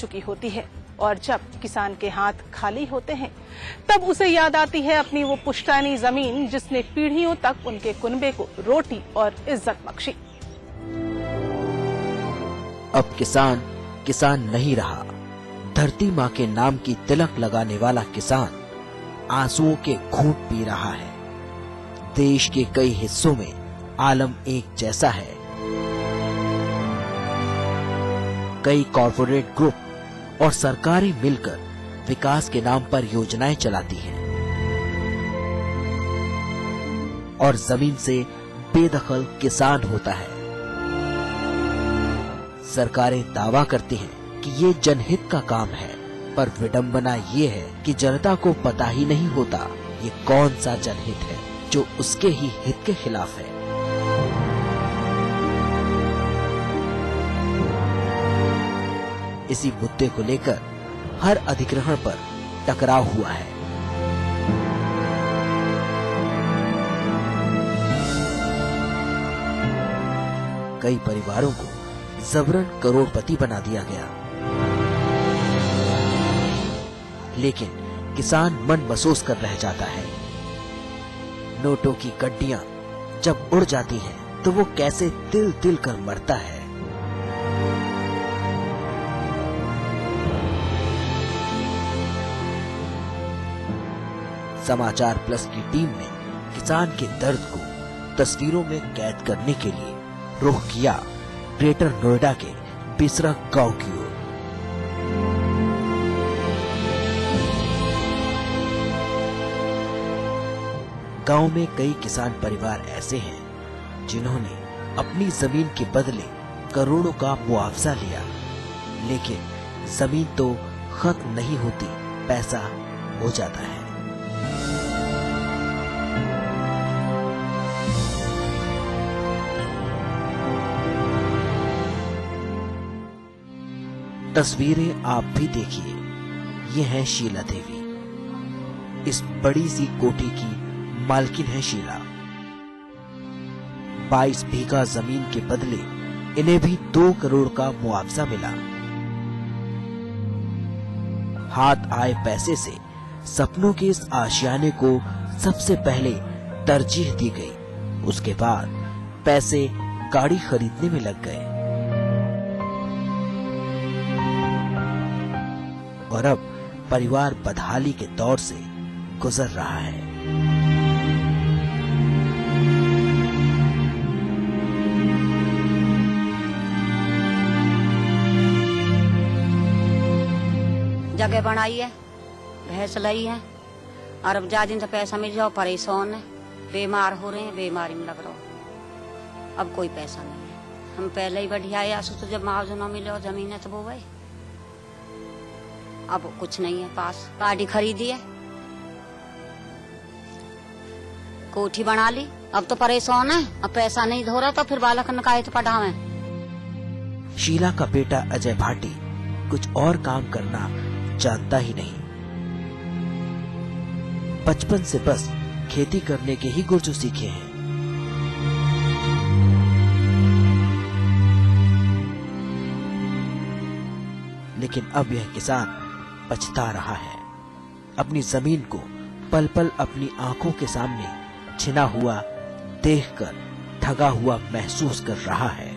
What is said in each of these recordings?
चुकी होती है और जब किसान के हाथ खाली होते हैं तब उसे याद आती है अपनी वो पुश्तैनी जमीन जिसने पीढ़ियों तक उनके कुनबे को रोटी और इज्जत बख्शी। अब किसान किसान नहीं रहा। धरती माँ के नाम की तिलक लगाने वाला किसान आंसुओं के घूंट पी रहा है। देश के कई हिस्सों में आलम एक जैसा है। कई कॉरपोरेट ग्रुप और सरकारें मिलकर विकास के नाम पर योजनाएं चलाती हैं और जमीन से बेदखल किसान होता है। सरकारें दावा करती हैं कि ये जनहित का काम है, पर विडंबना ये है कि जनता को पता ही नहीं होता ये कौन सा जनहित है जो उसके ही हित के खिलाफ है। इसी मुद्दे को लेकर हर अधिग्रहण पर टकराव हुआ है। कई परिवारों को जबरन करोड़पति बना दिया गया, लेकिन किसान मन महसूस कर रह जाता है। नोटों की गड्डियां जब उड़ जाती हैं, तो वो कैसे तिल तिल कर मरता है। समाचार प्लस की टीम ने किसान के दर्द को तस्वीरों में कैद करने के लिए रुख किया ग्रेटर नोएडा के बिसरख गांव की ओर। गांव में कई किसान परिवार ऐसे हैं जिन्होंने अपनी जमीन के बदले करोड़ों का मुआवजा लिया, लेकिन जमीन तो खत्म नहीं होती, पैसा हो जाता है। तस्वीरें आप भी देखिए। ये है शीला देवी। इस बड़ी सी कोठी की मालकिन है शीला। 22 बीघा जमीन के बदले इन्हें भी 2 करोड़ का मुआवजा मिला। हाथ आए पैसे से सपनों के इस आशियाने को सबसे पहले तरजीह दी गई। उसके बाद पैसे गाड़ी खरीदने में लग गए और अब परिवार बदहाली के दौर से गुजर रहा है। जगह बनाई है, भैंस लाई है और अब जा दिन से पैसा मिल जाओ परेशान है, बीमार हो रहे हैं, बीमारी में लग रहा हो। अब कोई पैसा नहीं है। हम पहले ही बढ़िया आया तो जब मुआवजा न मिले और जमीन है तो वो गए। अब कुछ नहीं है पास। गाड़ी खरीदी है, कोठी बना ली, अब तो परेशान है। अब पैसा नहीं धो रहा तो फिर बालक न काहे तो पढ़ावे। शीला का बेटा अजय भाटी कुछ और काम करना जानता ही नहीं। बचपन से बस खेती करने के ही गुर जो सीखे हैं। लेकिन अब यह किसान पछता रहा है। अपनी जमीन को पल पल अपनी आंखों के सामने छिना हुआ देखकर ठगा हुआ महसूस कर रहा है।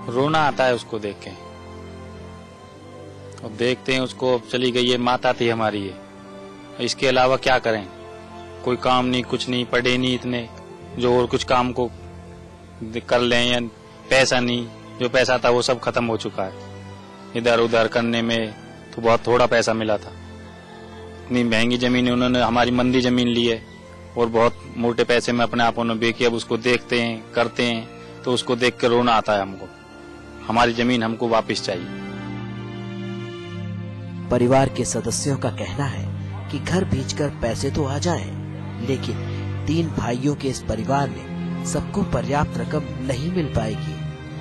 रोना आता है उसको देख के। और देखते हैं उसको, अब चली गई है, माता थी हमारी है। इसके अलावा क्या करें? कोई काम नहीं, कुछ नहीं, पढ़े नहीं इतने जो और कुछ काम को कर लें, या पैसा नहीं, जो पैसा था वो सब खत्म हो चुका है। इधर उधर करने में तो बहुत थोड़ा पैसा मिला था। इतनी महंगी जमीन उन्होंने हमारी मंदी जमीन ली है और बहुत मोटे पैसे में अपने आप उन्होंने बेची। अब उसको देखते हैं, करते हैं तो उसको देख कर रोना आता है हमको। हमारी जमीन हमको वापस चाहिए। परिवार के सदस्यों का कहना है कि घर बेचकर पैसे तो आ जाएं, लेकिन 3 भाइयों के इस परिवार में सबको पर्याप्त रकम नहीं मिल पाएगी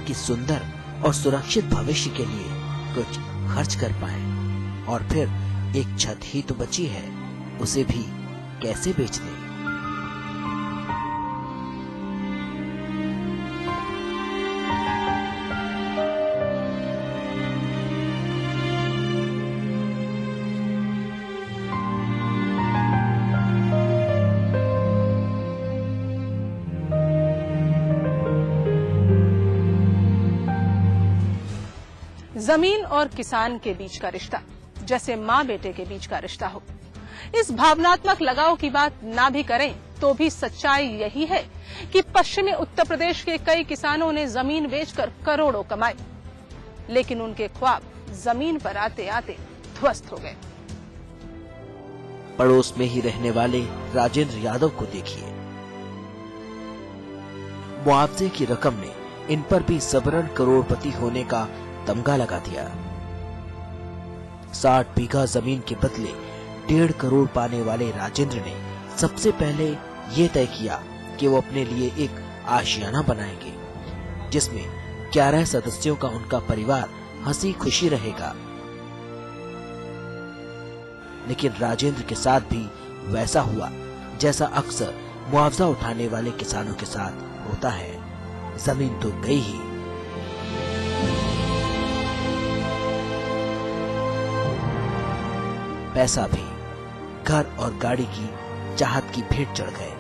कि सुंदर और सुरक्षित भविष्य के लिए कुछ खर्च कर पाएं। और फिर एक छत ही तो बची है, उसे भी कैसे बेच दें? जमीन और किसान के बीच का रिश्ता जैसे माँ बेटे के बीच का रिश्ता हो। इस भावनात्मक लगाव की बात ना भी करें तो भी सच्चाई यही है कि पश्चिमी उत्तर प्रदेश के कई किसानों ने जमीन बेचकर करोड़ों कमाए, लेकिन उनके ख्वाब जमीन पर आते आते ध्वस्त हो गए। पड़ोस में ही रहने वाले राजेंद्र यादव को देखिए। मुआवजे की रकम ने इन पर भी सबरन करोड़पति होने का तमगा लगा दिया। 60 बीघा जमीन के बदले 1.5 करोड़ पाने वाले राजेंद्र ने सबसे पहले ये तय किया कि वो अपने लिए एक आशियाना बनाएंगे, जिसमें 11 सदस्यों का उनका परिवार हंसी खुशी रहेगा। लेकिन राजेंद्र के साथ भी वैसा हुआ जैसा अक्सर मुआवजा उठाने वाले किसानों के साथ होता है। जमीन तो गई ही। पैसा भी, घर और गाड़ी की चाहत की भेंट चढ़ गए।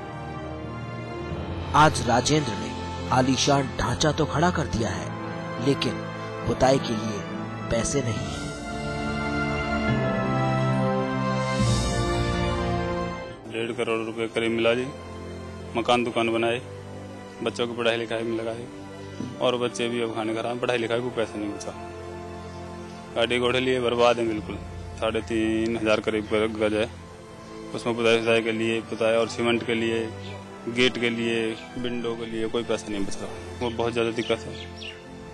आज राजेंद्र ने आलीशान ढांचा तो खड़ा कर दिया है, लेकिन पुताई के लिए पैसे नहीं है। 1.5 करोड़ रुपए करीब मिला जी। मकान दुकान बनाए, बच्चों की पढ़ाई लिखाई में लगाए, और बच्चे भी अब खाने खराब, पढ़ाई लिखाई को पैसा नहीं बचा। गाड़ी घोड़े लिए बर्बाद है बिल्कुल। 3,500 करीब गज है, उसमें पुताई के लिए पुताई और सीमेंट के लिए, गेट के लिए, विंडो के लिए कोई पैसा नहीं बचा। वो बहुत ज्यादा दिक्कत है।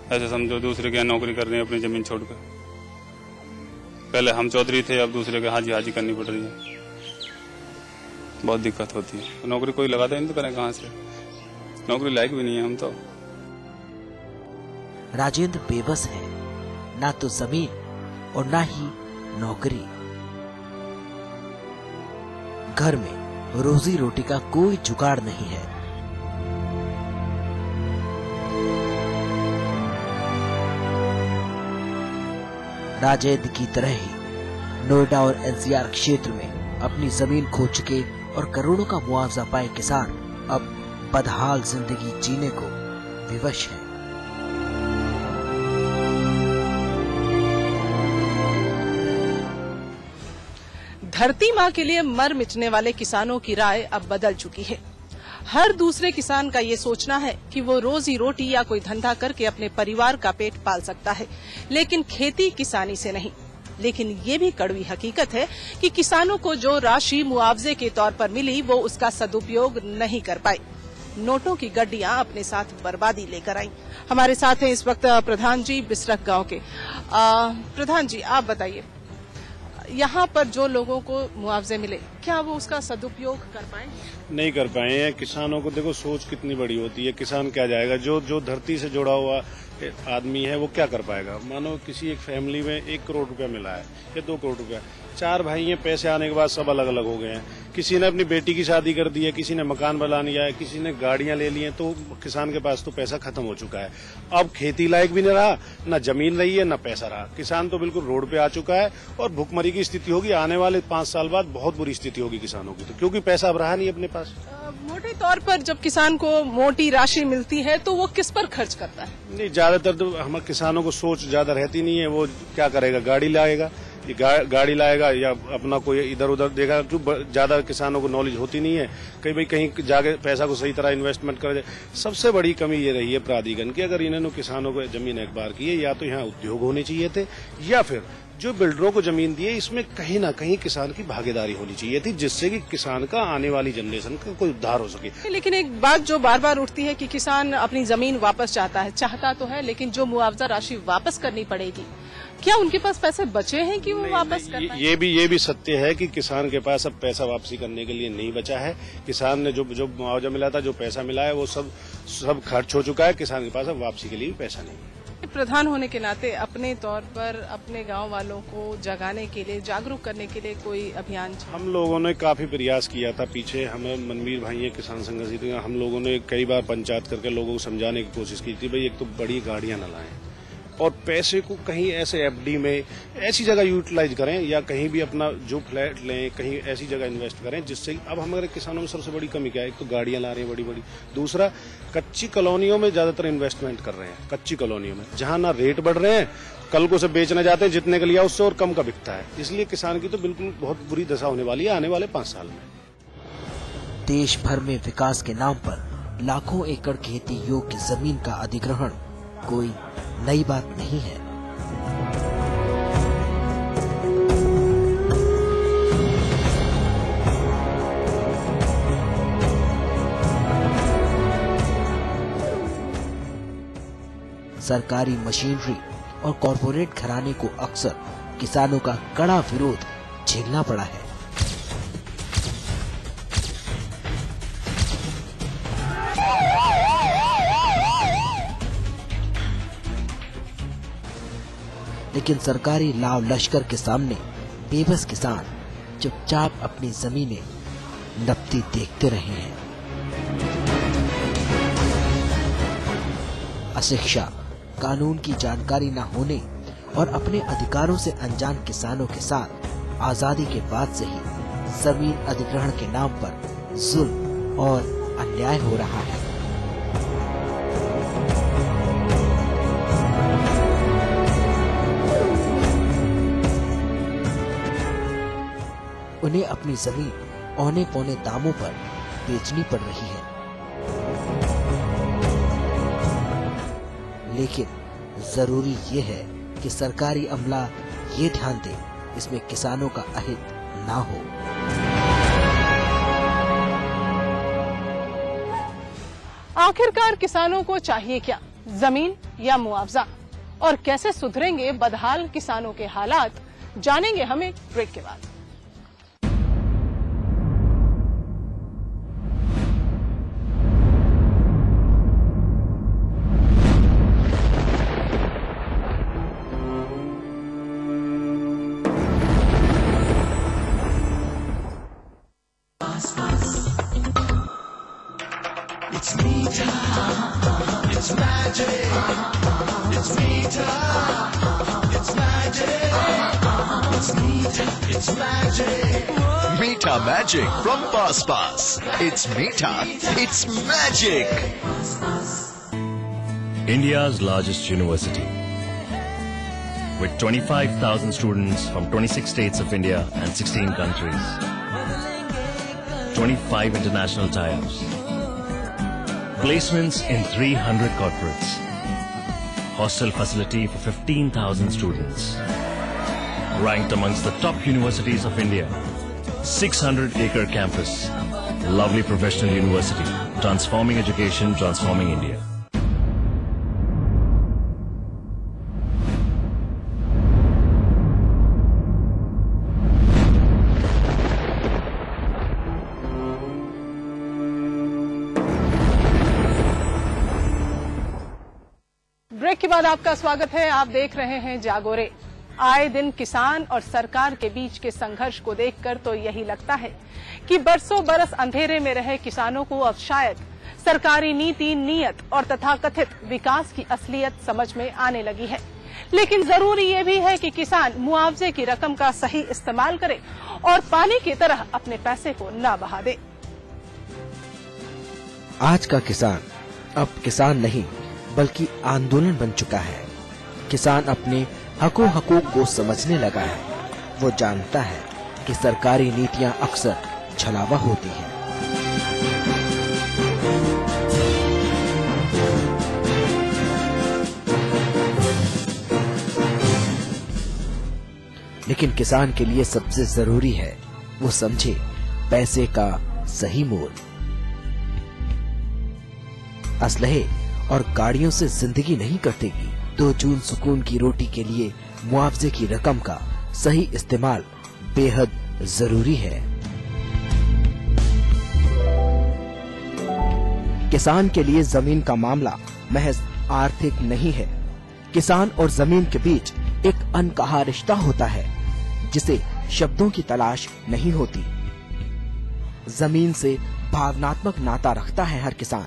ऐसे समझो दूसरे के यहाँ नौकरी कर रहे हैं अपनी जमीन छोड़कर। पहले हम चौधरी थे, अब दूसरे के हाजी करनी पड़ रही है। बहुत दिक्कत होती है। नौकरी कोई लगाता ही नहीं तो करें कहाँ से? नौकरी लायक भी नहीं है हम तो। राजेंद्र बेबस है, ना तो जमीन और ना ही नौकरी। घर में रोजी रोटी का कोई जुगाड़ नहीं है। राजेंद्र की तरह ही नोएडा और एनसीआर क्षेत्र में अपनी जमीन खो चुके और करोड़ों का मुआवजा पाए किसान अब बदहाल जिंदगी जीने को विवश है। धरती माँ के लिए मर मिटने वाले किसानों की राय अब बदल चुकी है। हर दूसरे किसान का ये सोचना है कि वो रोजी रोटी या कोई धंधा करके अपने परिवार का पेट पाल सकता है, लेकिन खेती किसानी से नहीं। लेकिन ये भी कड़वी हकीकत है कि किसानों को जो राशि मुआवजे के तौर पर मिली वो उसका सदुपयोग नहीं कर पाए। नोटों की गड्डियां अपने साथ बर्बादी लेकर आई। हमारे साथ हैं इस वक्त प्रधान जी बिसरख गांव के। प्रधान जी, आप बताइए, यहाँ पर जो लोगों को मुआवजे मिले, क्या वो उसका सदुपयोग कर पाए? नहीं कर पाए हैं। किसानों को देखो सोच कितनी बड़ी होती है। किसान क्या जाएगा, जो धरती से जुड़ा हुआ आदमी है वो क्या कर पाएगा? मानो किसी एक फैमिली में 1 करोड़ रुपया मिला है या 2 करोड़ रुपया, 4 भाई हैं, पैसे आने के बाद सब अलग अलग हो गए हैं। किसी ने अपनी बेटी की शादी कर दी है, किसी ने मकान बना लिया है, किसी ने गाड़ियां ले ली हैं, तो किसान के पास तो पैसा खत्म हो चुका है। अब खेती लायक भी नहीं रहा, न जमीन रही है, न पैसा रहा। किसान तो बिल्कुल रोड पे आ चुका है और भुखमरी की स्थिति होगी। आने वाले 5 साल बाद बहुत बुरी स्थिति होगी किसानों की, तो क्योंकि पैसा अब रहा नहीं अपने पास। मोटे तौर पर जब किसान को मोटी राशि मिलती है तो वो किस पर खर्च करता है? नहीं, ज्यादातर तो हमारे किसानों को सोच ज्यादा रहती नहीं है। वो क्या करेगा, गाड़ी लाएगा, गाड़ी लाएगा या अपना कोई इधर उधर देगा। क्यों ज्यादा किसानों को नॉलेज होती नहीं है, कहीं जाके पैसा को सही तरह इन्वेस्टमेंट कर दे। सबसे बड़ी कमी ये रही है प्राधिकरण की। अगर इन्होंने किसानों को जमीन अखबार की है, या तो यहाँ उद्योग होने चाहिए थे, या फिर जो बिल्डरों को जमीन दी है इसमें कहीं ना कहीं किसान की भागीदारी होनी चाहिए थी, जिससे कि किसान का आने वाली जनरेशन का कोई उद्धार हो सके। लेकिन एक बात जो बार बार उठती है कि किसान अपनी जमीन वापस चाहता तो है, लेकिन जो मुआवजा राशि वापस करनी पड़ेगी, क्या उनके पास पैसे बचे हैं कि वो वापस कर पाएं? ये भी सत्य है कि किसान के पास अब पैसा वापसी करने के लिए नहीं बचा है। किसान ने जो मुआवजा मिला था, जो पैसा मिला है, वो सब खर्च हो चुका है। किसान के पास अब वापसी के लिए भी पैसा नहीं है। प्रधान होने के नाते अपने तौर पर अपने गांव वालों को जगाने के लिए, जागरूक करने के लिए कोई अभियान? हम लोगों ने काफी प्रयास किया था पीछे। हमें मनवीर भाई है किसान संघर्ष, हम लोगों ने कई बार पंचायत करके लोगों को समझाने की कोशिश की थी, भाई एक तो बड़ी गाड़ियां न लाएं और पैसे को कहीं ऐसे एफडी में ऐसी जगह यूटिलाइज करें, या कहीं भी अपना जो फ्लैट लें कहीं ऐसी जगह इन्वेस्ट करें, जिससे अब हमारे किसानों में सबसे बड़ी कमी क्या है? एक तो गाड़ियां ला रहे हैं बड़ी, दूसरा कच्ची कॉलोनियों में ज्यादातर इन्वेस्टमेंट कर रहे हैं। कच्ची कॉलोनियों में जहां ना रेट बढ़ रहे हैं कल को से बेचने जाते हैं, जितने का लिया उससे और कम का बिकता है। इसलिए किसान की तो बिल्कुल बहुत बुरी दशा होने वाली है आने वाले 5 साल में। देश भर में विकास के नाम पर लाखों एकड़ खेती योग्य जमीन का अधिग्रहण कोई नई बात नहीं है। सरकारी मशीनरी और कॉरपोरेट घराने को अक्सर किसानों का कड़ा विरोध झेलना पड़ा है। लेकिन सरकारी लाव लश्कर के सामने बेबस किसान चुपचाप अपनी जमीनें नपती देखते रहे हैं। अशिक्षा, कानून की जानकारी न होने और अपने अधिकारों से अनजान किसानों के साथ आजादी के बाद से ही जमीन अधिग्रहण के नाम पर जुल्म और अन्याय हो रहा है। उन्हें अपनी जमीन औने पौने दामों पर बेचनी पड़ रही है। लेकिन जरूरी ये है कि सरकारी अमला ये ध्यान दे इसमें किसानों का अहित ना हो। आखिरकार किसानों को चाहिए क्या, जमीन या मुआवजा? और कैसे सुधरेंगे बदहाल किसानों के हालात, जानेंगे हम एक ब्रेक के बाद। It's Meeta, it's magic. It's Meeta, it's magic. It's Meeta, it's magic. Meeta Magic from Pass Pass. It's Meeta, it's magic. India's largest university, with 25,000 students from 26 states of India and 16 countries. 25 international tie-ups. Placements in 300 corporates. Hostel facility for 15,000 students. Ranked amongst the top universities of India. 600-acre campus. Lovely professional university. Transforming education, transforming India. Break के बाद आपका स्वागत है। आप देख रहे हैं जागोरे। आए दिन किसान और सरकार के बीच के संघर्ष को देखकर तो यही लगता है कि बरसों बरस अंधेरे में रहे किसानों को अब शायद सरकारी नीति, नियत और तथाकथित विकास की असलियत समझ में आने लगी है। लेकिन जरूरी ये भी है कि किसान मुआवजे की रकम का सही इस्तेमाल करे और पानी की तरह अपने पैसे को न बहा दे। आज का किसान अब किसान नहीं बल्कि आंदोलन बन चुका है। किसान अपने हकूक को समझने लगा है। वो जानता है कि सरकारी नीतियां अक्सर छलावा होती हैं। लेकिन किसान के लिए सबसे जरूरी है वो समझे पैसे का सही मोल। असलहे और गाड़ियों से जिंदगी नहीं कटेगी। 2 जून सुकून की रोटी के लिए मुआवजे की रकम का सही इस्तेमाल बेहद जरूरी है। किसान के लिए जमीन का मामला महज आर्थिक नहीं है। किसान और जमीन के बीच एक अनकहा रिश्ता होता है जिसे शब्दों की तलाश नहीं होती। जमीन से भावनात्मक नाता रखता है हर किसान।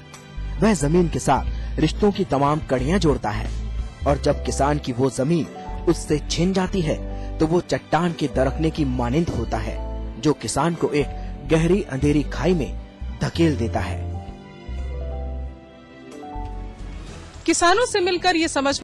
वह जमीन के साथ रिश्तों की तमाम कड़ियां जोड़ता है और जब किसान की वो जमीन उससे छिन जाती है तो वो चट्टान के दरकने की मानिंद होता है जो किसान को एक गहरी अंधेरी खाई में धकेल देता है। किसानों से मिलकर ये समझ